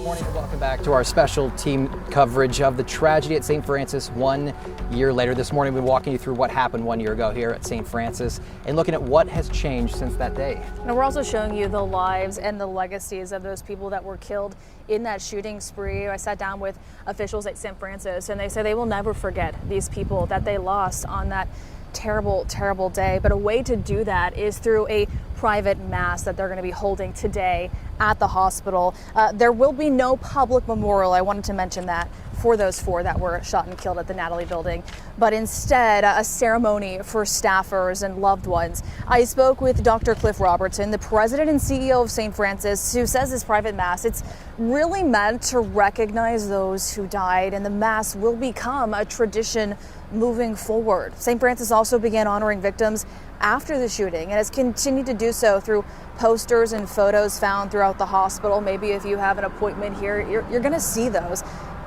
morning and welcome back to our special team coverage of the tragedy at St. Francis 1 year later. This morning we're walking you through what happened 1 year ago here at St. Francis and looking at what has changed since that day. And we're also showing you the lives and the legacies of those people that were killed in that shooting spree. I sat down with officials at St. Francis and they say they will never forget these people that they lost on that terrible, terrible day. But a way to do that is through a private mass that they're going to be holding today at the hospital. There will be no public memorial. I wanted to mention that for those four that were shot and killed at the Natalie building, but instead a ceremony for staffers and loved ones. I spoke with Dr. Cliff Robertson, the president and CEO of St. Francis, who says this private mass, it's really meant to recognize those who died, and the mass will become a tradition moving forward. St. Francis also began honoring victims after the shooting and has continued to do so through posters and photos found throughout the hospital. Maybe if you have an appointment here, you're going to see those.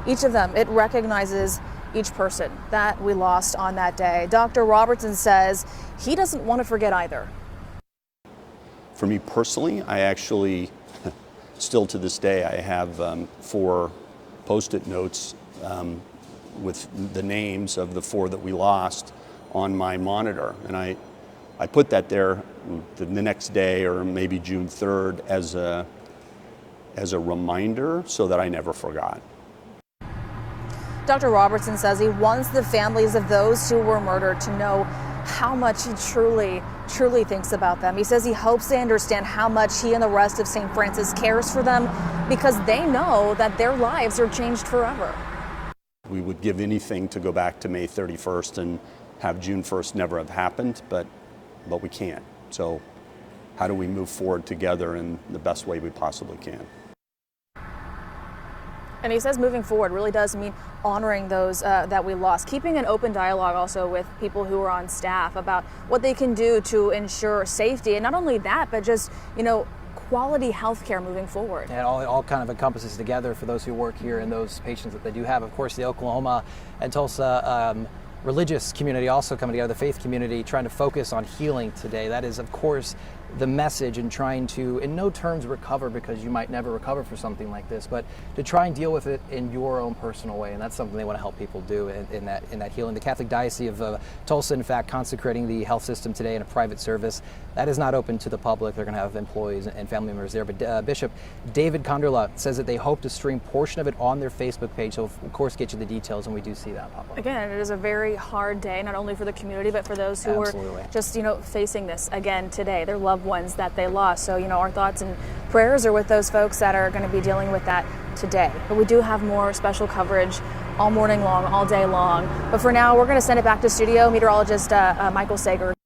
Each of them, it recognizes each person that we lost on that day. Dr. Robertson says he doesn't want to forget either. For me personally, I actually, still to this day, I have 4 Post-it notes with the names of the 4 that we lost on my monitor. And I put that there the next day, or maybe June 3rd, as a reminder so that I never forgot. Dr. Robertson says he wants the families of those who were murdered to know how much he truly thinks about them. He says he hopes they understand how much he and the rest of St. Francis cares for them, because they know that their lives are changed forever. We would give anything to go back to May 31st and have June 1st never have happened, but we can't. So how do we move forward together in the best way we possibly can? And he says moving forward really does mean honoring those that we lost, keeping an open dialogue also with people who are on staff about what they can do to ensure safety. And not only that, but just, quality health care moving forward. And it all kind of encompasses together for those who work here and those patients that they do have. Of course, the Oklahoma and Tulsa religious community also coming together, the faith community, trying to focus on healing today. That is, of course, the message, and trying to, in no terms, recover, because you might never recover for something like this, but to try and deal with it in your own personal way. And that's something they want to help people do in that healing. The Catholic Diocese of Tulsa, in fact, consecrating the health system today in a private service. That is not open to the public. They're going to have employees and family members there. But Bishop David Conderla says that they hope to stream a portion of it on their Facebook page. So, of course, get you the details, and we do see that pop up. Again, it is a very hard day, not only for the community, but for those who are just, facing this again today, their loved ones that they lost. So, our thoughts and prayers are with those folks that are going to be dealing with that today. But we do have more special coverage all morning long, all day long. But for now, we're going to send it back to studio. Meteorologist Michael Sager.